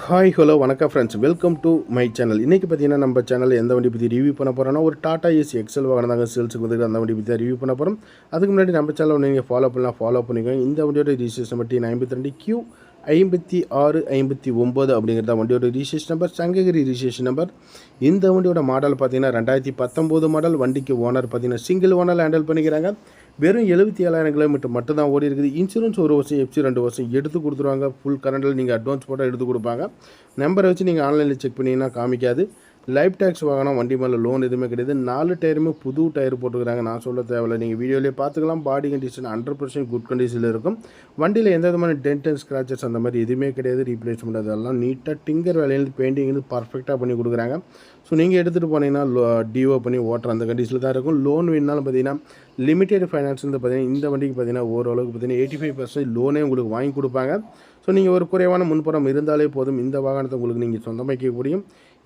Hi hello வணக்கம் friends, welcome to my channel. இன்றைக்கி பார்த்தீங்கன்னா நம்ம சேனலில் எந்த வண்டி பற்றி ரிவ்யூ பண்ண போகிறோன்னா ஒரு டாடா ஏசி எக்ஸல் வாகனம் தாங்க சேல்ஸுக்கு வந்து அந்த வண்டி பற்றி ரிவ்யூ பண்ண போகிறோம். அதுக்கு முன்னாடி நம்ம சேனல் நீங்கள் ஃபாலோ பண்ணிக்கோங்க. இந்த வண்டியோட ரிஜிஸ்ட்ரேஷன் பற்றி 52 Q 5659 அப்படிங்கிறத வண்டியோட registration number, Sankagiri registration number. இந்த வண்டியோட மாடல் பார்த்தீங்கன்னா 2019 மாடல். வண்டிக்கு ஓனர் பார்த்தீங்கன்னா சிங்கிள் ஓனர் ஹேண்டில் பண்ணிக்கிறாங்க. வெறும் 77,000 கிலோமீட்டர் மட்டும் தான் ஓடி இருக்குது. இன்சூரன்ஸ் 1 வருஷம், எஃப்சி 2 வருஷம் எடுத்து கொடுத்துருவாங்க. ஃபுல் கரண்டில் நீங்கள் அட்வான்ஸ் போட்டால் எடுத்து கொடுப்பாங்க. நம்பரை வச்சு நீங்கள் ஆன்லைனில் செக் பண்ணிங்கன்னா காமிக்காது. லைஃப் டேக்ஸ் வாகனம், வண்டி மேலே லோன் எதுவுமே கிடையாது. 4 டயருமே புது டயர் போட்டுக்கிறாங்க. நான் சொல்ல தேவையில்லை, நீங்கள் வீடியோலேயே பார்த்துக்கலாம். பாடி கண்டிஷன் 100% குட் கண்டிஷனில் இருக்கும். வண்டியில் எந்த விதமான டென்ட் அண்ட் ஸ்க்ராச்சஸ் அந்த மாதிரி எதுவுமே கிடையாது. ரீப்ளேஸ்மெண்ட் அதெல்லாம் நீட்டாக டிங்கர் வேலையிலேருந்து பெயிண்டிங் பர்ஃபெக்டாக பண்ணி கொடுக்குறாங்க. ஸோ நீங்கள் எடுத்துகிட்டு போனீங்கன்னா டிஓ பண்ணி ஓட்டுற அந்த கண்டிஷனில் தான் இருக்கும். லோன் வேணுனாலும் பார்த்தீங்கன்னா லிமிட்டெட் ஃபைனான்ஸ் வந்து பார்த்தீங்கன்னா இந்த வண்டிக்கு பார்த்தீங்கன்னா ஓரளவுக்கு பார்த்தீங்கன்னா 85% லோனே உங்களுக்கு வாங்கி கொடுப்பாங்க. ஸோ நீங்கள் ஒரு குறைவான முன்புறம் இருந்தாலே போதும், இந்த வாகனத்தை உங்களுக்கு நீங்கள் சொந்தமாக்க முடியும்.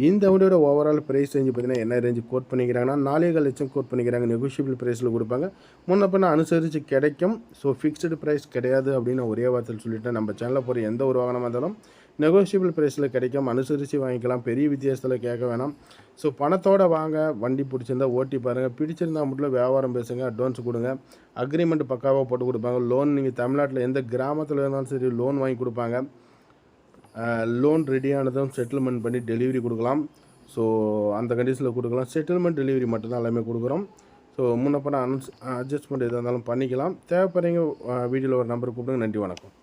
இந்த வண்டியோட ஓவரால் ப்ரைஸ் ரேஞ்சு பார்த்தீங்கன்னா என்ன ரேஞ்சு கோட் பண்ணிக்கிறாங்கன்னா 4.5 லட்சம் கோட் பண்ணிக்கிறாங்க. நெகோஷியபிள் ப்ரைஸில் கொடுப்பாங்க. முன்ன பின்ன அனுசரித்து கிடைக்கும். ஸோ ஃபிக்ஸ்டு ப்ரைஸ் கிடையாது அப்படின்னு ஒரே வார்த்தையில் சொல்லிவிட்டேன். நம்ம சேனலில் போகிற எந்த ஒரு வாகனமாக இருந்தாலும் நெகோஷியபிள் ப்ரைஸில் கிடைக்கும். அனுசரித்து வாங்கிக்கலாம். பெரிய வித்தியாசத்தில் கேட்க வேணாம். ஸோ பணத்தோடு வாங்க. வண்டி பிடிச்சிருந்தா ஓட்டி பாருங்கள். பிடிச்சிருந்தா மட்டும் வியாபாரம் பேசுங்க. அட்வான்ஸ் கொடுங்க. அக்ரிமெண்ட் பக்காவாக போட்டு கொடுப்பாங்க. லோன் நீங்கள் தமிழ்நாட்டில் எந்த கிராமத்தில் இருந்தாலும் சரி லோன் வாங்கி கொடுப்பாங்க. லோன் ரெடியானதும் செட்டில்மெண்ட் பண்ணி டெலிவரி கொடுக்கலாம். ஸோ அந்த கண்டிஷனில் கொடுக்கலாம். செட்டில்மெண்ட் டெலிவரி மட்டும்தான் எல்லாமே கொடுக்குறோம். ஸோ முன்ன பண்ண அட்ஜஸ்ட்மெண்ட் எதாக இருந்தாலும் பண்ணிக்கலாம். தேவைப்படுறீங்க வீடியோவில் ஒரு நம்பர் கூப்பிடுங்க. நன்றி, வணக்கம்.